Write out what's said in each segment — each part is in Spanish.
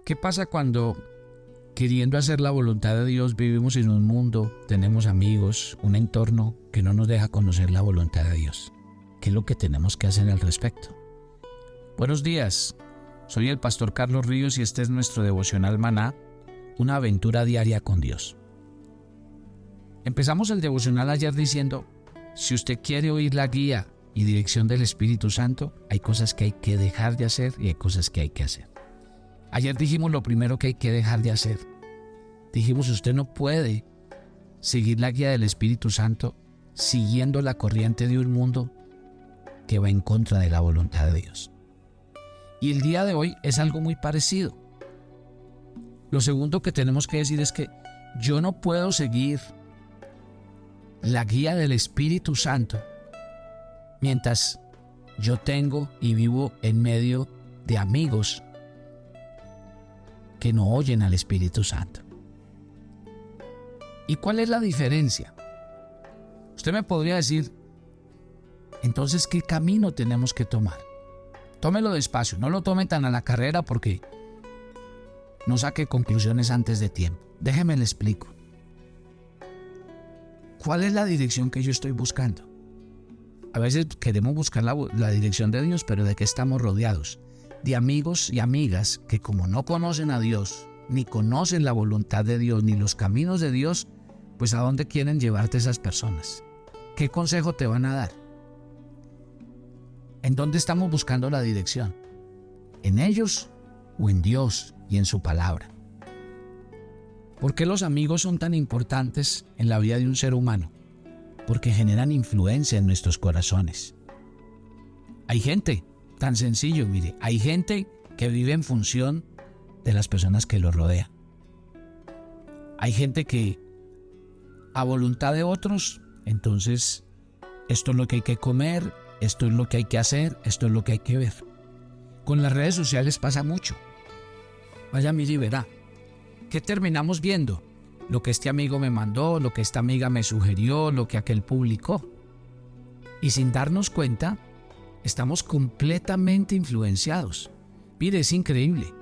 ¿Qué pasa cuando, queriendo hacer la voluntad de Dios, vivimos en un mundo, tenemos amigos, un entorno que no nos deja conocer la voluntad de Dios? ¿Qué es lo que tenemos que hacer al respecto? Buenos días, soy el pastor Carlos Ríos y este es nuestro devocional Maná, una aventura diaria con Dios. Empezamos el devocional ayer diciendo, si usted quiere oír la guía y dirección del Espíritu Santo, hay cosas que hay que dejar de hacer y hay cosas que hay que hacer. Ayer dijimos lo primero que hay que dejar de hacer. Dijimos, usted no puede seguir la guía del Espíritu Santo siguiendo la corriente de un mundo que va en contra de la voluntad de Dios. Y el día de hoy es algo muy parecido. Lo segundo que tenemos que decir es que yo no puedo seguir la guía del Espíritu Santo mientras yo tengo y vivo en medio de amigos que no oyen al Espíritu Santo. ¿Y cuál es la diferencia? Usted me podría decir, entonces, ¿qué camino tenemos que tomar? Tómelo despacio, no lo tome tan a la carrera porque no saque conclusiones antes de tiempo. Déjeme le explico. ¿Cuál es la dirección que yo estoy buscando? A veces queremos buscar la dirección de Dios, pero ¿de qué estamos rodeados? De amigos y amigas que como no conocen a Dios, ni conocen la voluntad de Dios, ni los caminos de Dios, pues ¿a dónde quieren llevarte esas personas? ¿Qué consejo te van a dar? ¿En dónde estamos buscando la dirección? ¿En ellos o en Dios y en su palabra? ¿Por qué los amigos son tan importantes en la vida de un ser humano? Porque generan influencia en nuestros corazones. Hay gente, tan sencillo, mire, hay gente que vive en función de las personas que lo rodean. Hay gente que, a voluntad de otros, entonces, esto es lo que hay que comer, esto es lo que hay que hacer, esto es lo que hay que ver. Con las redes sociales pasa mucho. Vaya, mire y verá. ¿Qué terminamos viendo? Lo que este amigo me mandó, lo que esta amiga me sugirió, lo que aquel publicó. Y sin darnos cuenta, estamos completamente influenciados. Mire, es increíble.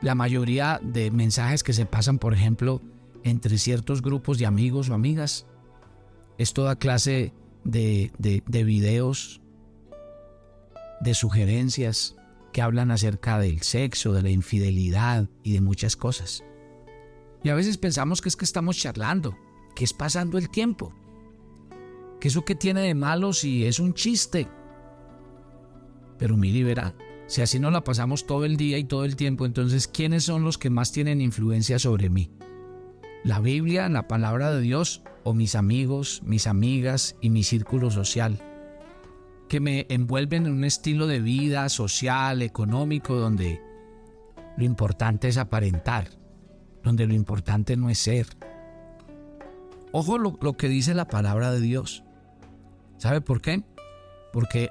La mayoría de mensajes que se pasan, por ejemplo, entre ciertos grupos de amigos o amigas, es toda clase de videos, de sugerencias que hablan acerca del sexo, de la infidelidad y de muchas cosas. Y a veces pensamos que es que estamos charlando, que es pasando el tiempo, que eso que tiene de malo si es un chiste. Pero mire y verá, si así nos la pasamos todo el día y todo el tiempo, entonces ¿quiénes son los que más tienen influencia sobre mí? ¿La Biblia, la palabra de Dios o mis amigos, mis amigas y mi círculo social? Que me envuelven en un estilo de vida social, económico, donde lo importante es aparentar, donde lo importante no es ser. Ojo lo que dice la palabra de Dios. ¿Sabe por qué? Porque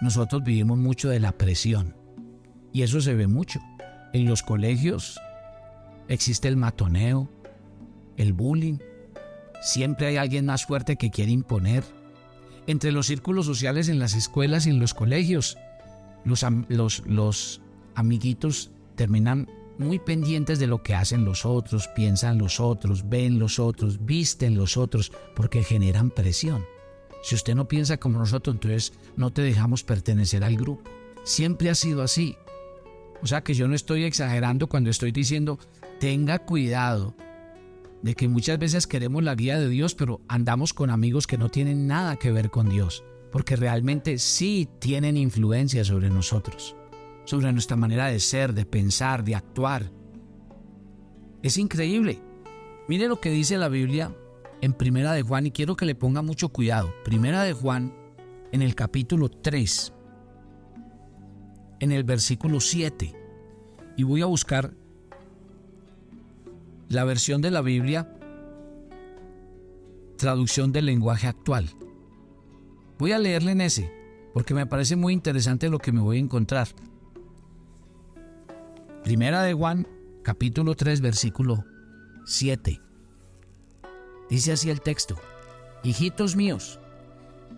nosotros vivimos mucho de la presión. Y eso se ve mucho. En los colegios existe el matoneo, el bullying. Siempre hay alguien más fuerte que quiere imponer. Entre los círculos sociales en las escuelas y en los colegios, los amiguitos terminan muy pendientes de lo que hacen los otros, piensan los otros, ven los otros, visten los otros, porque generan presión. Si usted no piensa como nosotros, entonces no te dejamos pertenecer al grupo. Siempre ha sido así. O sea que yo no estoy exagerando cuando estoy diciendo, tenga cuidado de que muchas veces queremos la guía de Dios, pero andamos con amigos que no tienen nada que ver con Dios, porque realmente sí tienen influencia sobre nosotros, sobre nuestra manera de ser, de pensar, de actuar. Es increíble. Mire lo que dice la Biblia en Primera de Juan, y quiero que le ponga mucho cuidado. Primera de Juan, en el capítulo 3, en el versículo 7, y voy a buscar la versión de la Biblia, traducción del lenguaje actual. Voy a leerle en ese, porque me parece muy interesante lo que me voy a encontrar. Primera de Juan, capítulo 3, versículo 7. Dice así el texto: hijitos míos,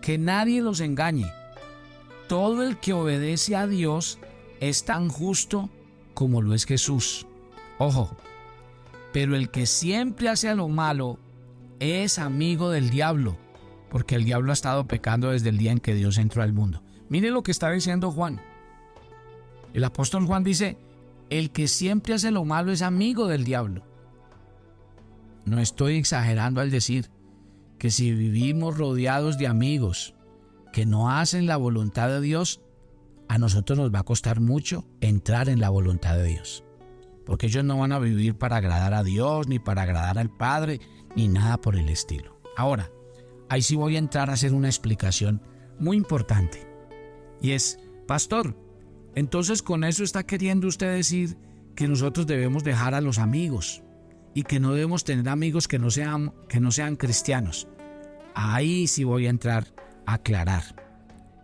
que nadie los engañe. Todo el que obedece a Dios es tan justo como lo es Jesús. Ojo, pero el que siempre hace lo malo es amigo del diablo, porque el diablo ha estado pecando desde el día en que Dios entró al mundo. Mire lo que está diciendo Juan. El apóstol Juan dice, el que siempre hace lo malo es amigo del diablo. No estoy exagerando al decir que si vivimos rodeados de amigos que no hacen la voluntad de Dios, a nosotros nos va a costar mucho entrar en la voluntad de Dios. Porque ellos no van a vivir para agradar a Dios, ni para agradar al Padre, ni nada por el estilo. Ahora, ahí sí voy a entrar a hacer una explicación muy importante. Y es, pastor, entonces con eso está queriendo usted decir que nosotros debemos dejar a los amigos y que no debemos tener amigos que no sean cristianos. Ahí sí voy a entrar a aclarar.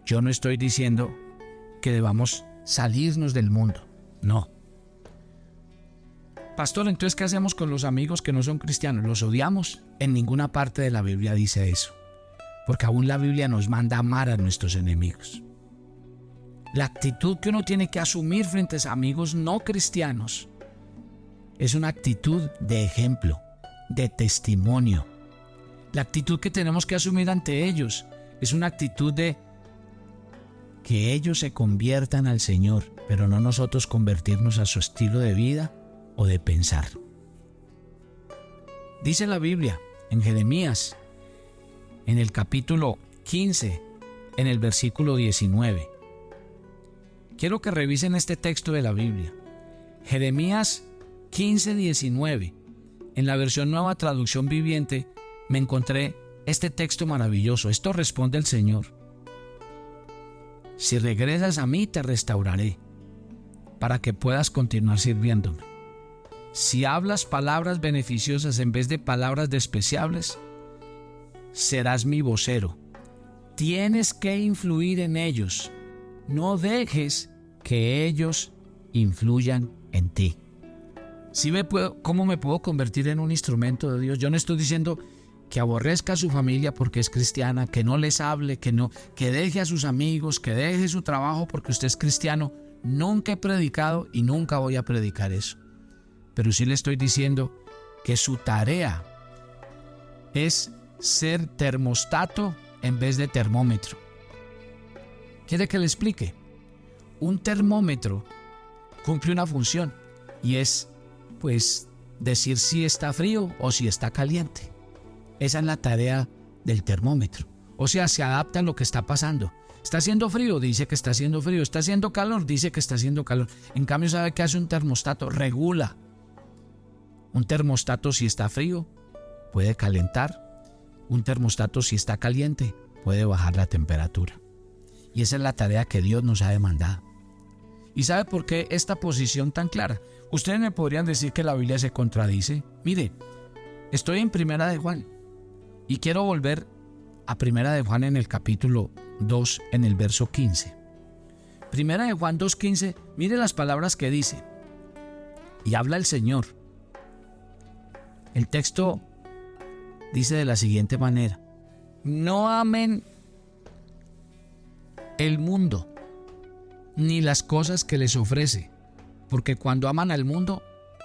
Yo no estoy diciendo que debamos salirnos del mundo. No. Pastor, entonces, ¿qué hacemos con los amigos que no son cristianos? ¿Los odiamos? En ninguna parte de la Biblia dice eso. Porque aún la Biblia nos manda a amar a nuestros enemigos. La actitud que uno tiene que asumir frente a amigos no cristianos es una actitud de ejemplo, de testimonio. La actitud que tenemos que asumir ante ellos es una actitud de que ellos se conviertan al Señor, pero no nosotros convertirnos a su estilo de vida o de pensar. Dice la Biblia en Jeremías, en el capítulo 15, en el versículo 19. Quiero que revisen este texto de la Biblia. Jeremías 15, 19. En la versión Nueva Traducción Viviente me encontré este texto maravilloso. Esto responde el Señor. Si regresas a mí, te restauraré, para que puedas continuar sirviéndome. Si hablas palabras beneficiosas en vez de palabras despreciables, serás mi vocero. Tienes que influir en ellos. No dejes que ellos influyan en ti. ¿Sí cómo me puedo convertir en un instrumento de Dios? Yo no estoy diciendo que aborrezca a su familia porque es cristiana, que no les hable, que deje a sus amigos, que deje su trabajo porque usted es cristiano. Nunca he predicado y nunca voy a predicar eso. Pero sí le estoy diciendo que su tarea es ser termostato en vez de termómetro. ¿Quiere que le explique? Un termómetro cumple una función y es, pues, decir si está frío o si está caliente. Esa es la tarea del termómetro. O sea, se adapta a lo que está pasando. Está haciendo frío, dice que está haciendo frío. Está haciendo calor, dice que está haciendo calor. En cambio, ¿sabe qué hace un termostato? Regula. Un termostato, si está frío, puede calentar. Un termostato, si está caliente, puede bajar la temperatura. Y esa es la tarea que Dios nos ha demandado. ¿Y sabe por qué esta posición tan clara? Ustedes me podrían decir que la Biblia se contradice. Mire, estoy en Primera de Juan y quiero volver a Primera de Juan en el capítulo 2, en el verso 15. Primera de Juan 2:15, mire las palabras que dice. Y habla el Señor. El texto dice de la siguiente manera: no amen el mundo ni las cosas que les ofrece, porque cuando aman al mundo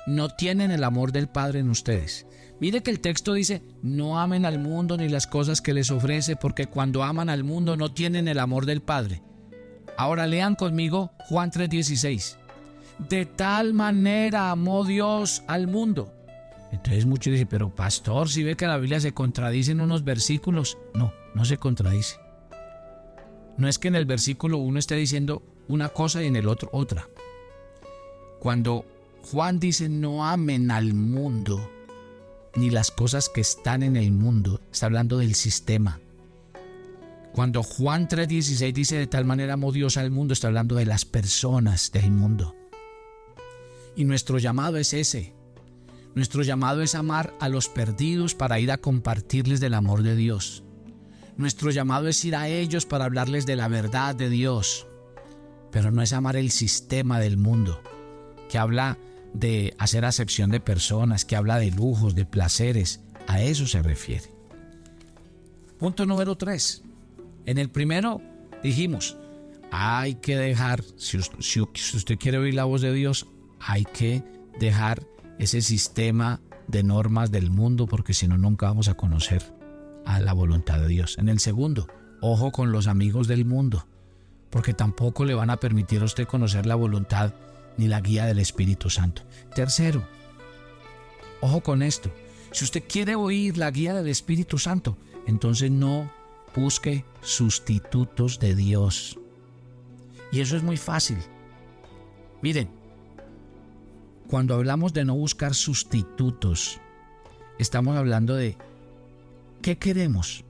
no tienen el amor del Padre en ustedes. Mire que el texto dice: no amen al mundo ni las cosas que les ofrece, porque cuando aman al mundo no tienen el amor del Padre. Ahora lean conmigo Juan 3:16. De tal manera amó Dios al mundo. Entonces muchos dicen: pero pastor, si ve que la Biblia se contradice en unos versículos. No, no se contradice. No es que en el versículo 1 esté diciendo una cosa y en el otro otra. Cuando Juan dice no amen al mundo ni las cosas que están en el mundo, está hablando del sistema. Cuando Juan 3:16 dice de tal manera amó Dios al mundo, está hablando de las personas del mundo. Y nuestro llamado es ese. Nuestro llamado es amar a los perdidos para ir a compartirles del amor de Dios. Nuestro llamado es ir a ellos para hablarles de la verdad de Dios. Pero no es amar el sistema del mundo, que habla de hacer acepción de personas, que habla de lujos, de placeres. A eso se refiere. Punto número 3. En el primero dijimos, hay que dejar, si usted quiere oír la voz de Dios, hay que dejar ese sistema de normas del mundo, porque si no, nunca vamos a conocer a la voluntad de Dios. En el segundo, ojo con los amigos del mundo, porque tampoco le van a permitir a usted conocer la voluntad ni la guía del Espíritu Santo. Tercero, ojo con esto. Si usted quiere oír la guía del Espíritu Santo, entonces no busque sustitutos de Dios. Y eso es muy fácil. Miren, cuando hablamos de no buscar sustitutos, estamos hablando de ¿qué queremos?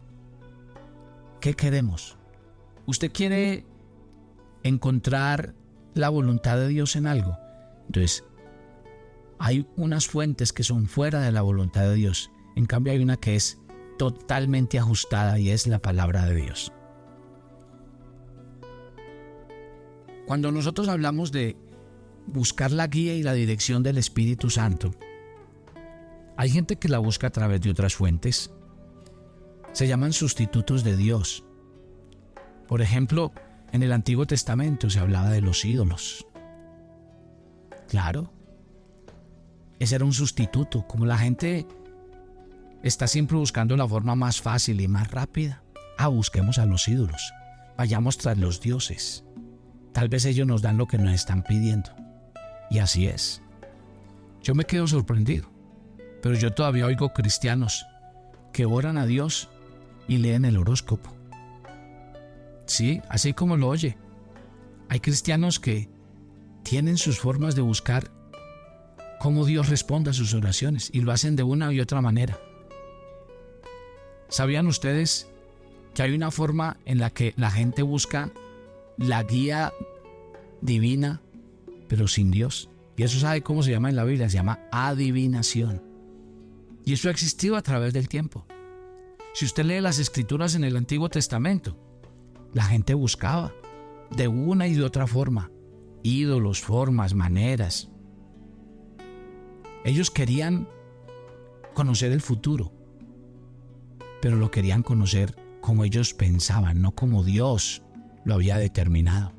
¿Qué queremos? ¿Usted quiere encontrar la voluntad de Dios en algo? Entonces, hay unas fuentes que son fuera de la voluntad de Dios. En cambio, hay una que es totalmente ajustada y es la palabra de Dios. Cuando nosotros hablamos de buscar la guía y la dirección del Espíritu Santo, hay gente que la busca a través de otras fuentes. Se llaman sustitutos de Dios. Por ejemplo, en el Antiguo Testamento se hablaba de los ídolos. Claro, ese era un sustituto. Como la gente está siempre buscando la forma más fácil y más rápida, busquemos a los ídolos, vayamos tras los dioses. Tal vez ellos nos dan lo que nos están pidiendo. Y así es. Yo me quedo sorprendido, pero yo todavía oigo cristianos que oran a Dios y leen el horóscopo. Sí, así como lo oye. Hay cristianos que tienen sus formas de buscar cómo Dios responda a sus oraciones y lo hacen de una y otra manera. ¿Sabían ustedes que hay una forma en la que la gente busca la guía divina, pero sin Dios? Y eso, ¿sabe cómo se llama en la Biblia? Se llama adivinación. Y eso ha existido a través del tiempo. Si usted lee las Escrituras en el Antiguo Testamento, la gente buscaba de una y de otra forma ídolos, formas, maneras. Ellos querían conocer el futuro, pero lo querían conocer como ellos pensaban, no como Dios lo había determinado.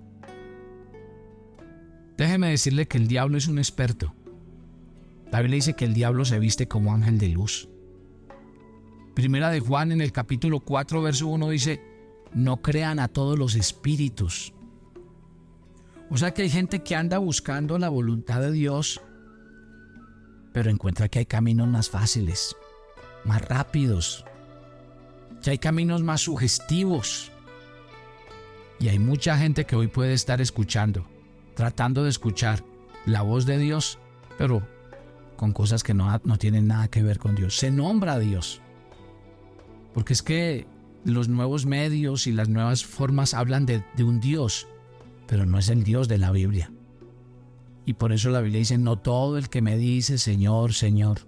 Déjeme decirle que el diablo es un experto. La Biblia dice que el diablo se viste como ángel de luz. Primera de Juan, en el capítulo 4, verso 1 dice: no crean a todos los espíritus. O sea que hay gente que anda buscando la voluntad de Dios, pero encuentra que hay caminos más fáciles, más rápidos, que hay caminos más sugestivos. Y hay mucha gente que hoy puede estar escuchando, tratando de escuchar la voz de Dios, pero con cosas que no tienen nada que ver con Dios. Se nombra a Dios, porque es que los nuevos medios y las nuevas formas hablan de un Dios, pero no es el Dios de la Biblia. Y por eso la Biblia dice: no todo el que me dice Señor, Señor.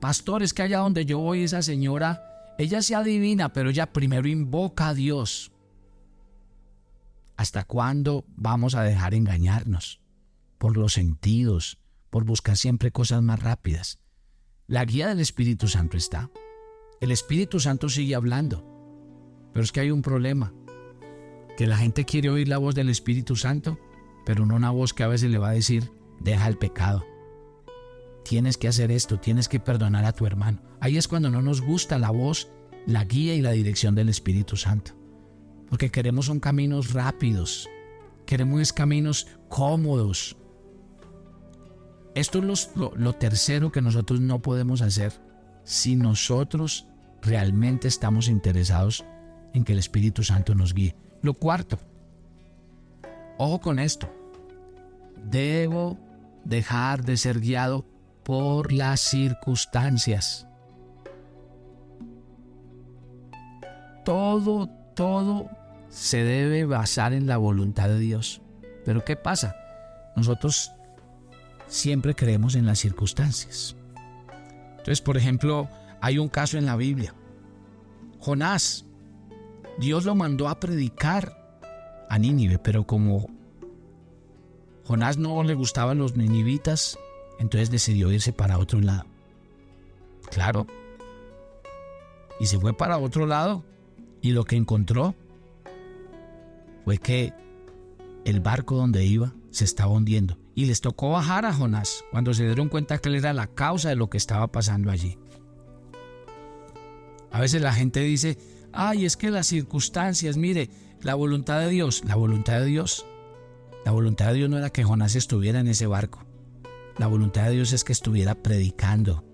Pastor, es que allá donde yo voy, esa señora, ella se adivina, pero ella primero invoca a Dios. ¿Hasta cuándo vamos a dejar engañarnos por los sentidos, por buscar siempre cosas más rápidas? La guía del Espíritu Santo está. El Espíritu Santo sigue hablando, pero es que hay un problema, que la gente quiere oír la voz del Espíritu Santo, pero no una voz que a veces le va a decir: deja el pecado, tienes que hacer esto, tienes que perdonar a tu hermano. Ahí es cuando no nos gusta la voz, la guía y la dirección del Espíritu Santo, porque queremos son caminos rápidos, queremos caminos cómodos. Esto es lo tercero que nosotros no podemos hacer si nosotros realmente estamos interesados en que el Espíritu Santo nos guíe. Lo cuarto, ojo con esto: debo dejar de ser guiado por las circunstancias. Todo se debe basar en la voluntad de Dios. Pero ¿qué pasa? Nosotros siempre creemos en las circunstancias. Entonces, por ejemplo, hay un caso en la Biblia. Jonás, Dios lo mandó a predicar a Nínive, pero como Jonás no le gustaban los ninivitas, entonces decidió irse para otro lado. Claro. Y se fue para otro lado, y lo que encontró fue que el barco donde iba se estaba hundiendo Y les tocó bajar a Jonás cuando se dieron cuenta que él era la causa de lo que estaba pasando allí. A veces la gente dice, ay, es que las circunstancias, mire, la voluntad de Dios no era que Jonás estuviera en ese barco. La voluntad de Dios es que estuviera predicando.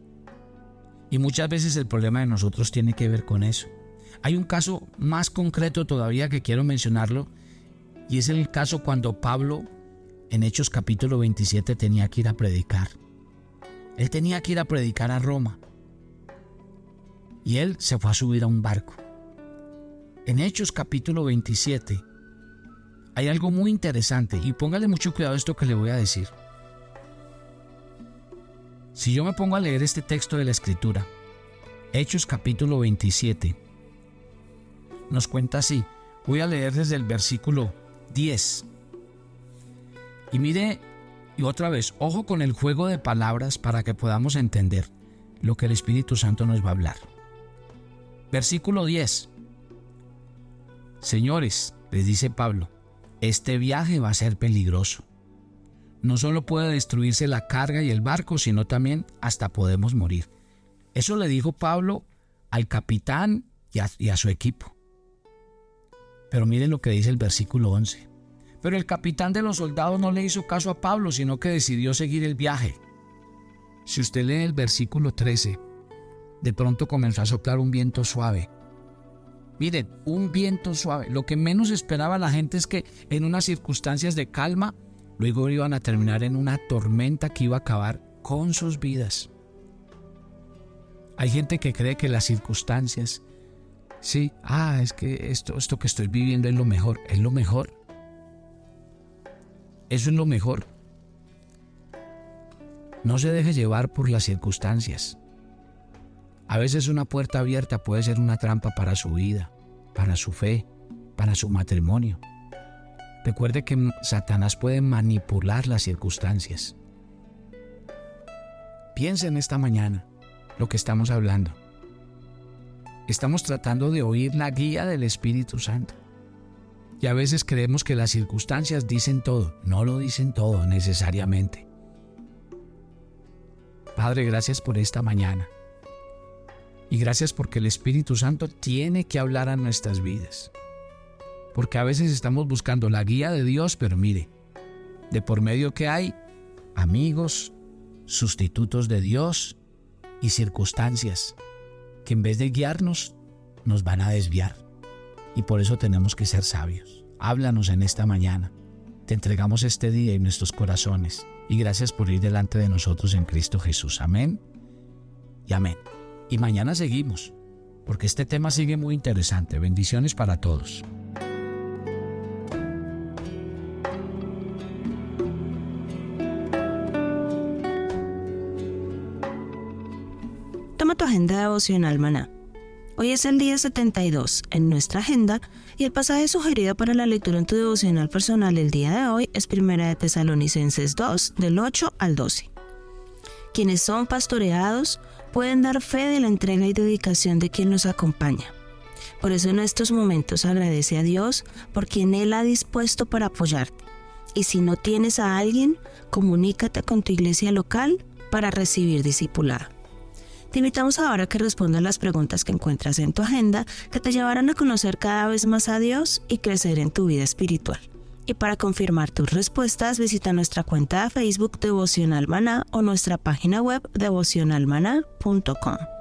Y muchas veces el problema de nosotros tiene que ver con eso. Hay un caso más concreto todavía que quiero mencionarlo, y es el caso cuando Pablo, en Hechos capítulo 27, tenía que ir a predicar. Él tenía que ir a predicar a Roma. Y él se fue a subir a un barco. En Hechos capítulo 27 hay algo muy interesante, y póngale mucho cuidado a esto que le voy a decir. Si yo me pongo a leer este texto de la Escritura, Hechos capítulo 27, nos cuenta así. Voy a leer desde el versículo 10. Y mire, y otra vez, ojo con el juego de palabras para que podamos entender lo que el Espíritu Santo nos va a hablar. Versículo 10. Señores, les dice Pablo, este viaje va a ser peligroso. No solo puede destruirse la carga y el barco, sino también hasta podemos morir. Eso le dijo Pablo al capitán y a su equipo. Pero miren lo que dice el versículo 11. Pero el capitán de los soldados no le hizo caso a Pablo, sino que decidió seguir el viaje. Si usted lee el versículo 13, de pronto comenzó a soplar un viento suave. Miren, un viento suave. Lo que menos esperaba la gente es que en unas circunstancias de calma, luego iban a terminar en una tormenta que iba a acabar con sus vidas. Hay gente que cree que las circunstancias, sí, es que esto que estoy viviendo es lo mejor. ¿Es lo mejor? ¿Eso es lo mejor? No se deje llevar por las circunstancias. A veces una puerta abierta puede ser una trampa para su vida, para su fe, para su matrimonio. Recuerde que Satanás puede manipular las circunstancias. Piensa en esta mañana lo que estamos hablando. Estamos tratando de oír la guía del Espíritu Santo. Y a veces creemos que las circunstancias dicen todo. No lo dicen todo necesariamente. Padre, gracias por esta mañana. Y gracias porque el Espíritu Santo tiene que hablar a nuestras vidas. Porque a veces estamos buscando la guía de Dios, pero mire, de por medio que hay amigos, sustitutos de Dios y circunstancias que en vez de guiarnos, nos van a desviar. Y por eso tenemos que ser sabios. Háblanos en esta mañana. Te entregamos este día y nuestros corazones. Y gracias por ir delante de nosotros en Cristo Jesús. Amén y amén. Y mañana seguimos, porque este tema sigue muy interesante. Bendiciones para todos. Toma tu agenda devocional Maná. Hoy es el día 72 en nuestra agenda y el pasaje sugerido para la lectura en tu devocional personal el día de hoy es 1 de Tesalonicenses 2, del 8 al 12. Quienes son pastoreados pueden dar fe de la entrega y dedicación de quien los acompaña. Por eso en estos momentos agradece a Dios por quien Él ha dispuesto para apoyarte. Y si no tienes a alguien, comunícate con tu iglesia local para recibir discipulado. Te invitamos ahora a que respondas las preguntas que encuentras en tu agenda que te llevarán a conocer cada vez más a Dios y crecer en tu vida espiritual. Y para confirmar tus respuestas, visita nuestra cuenta de Facebook Devocional Maná o nuestra página web devocionalmaná.com.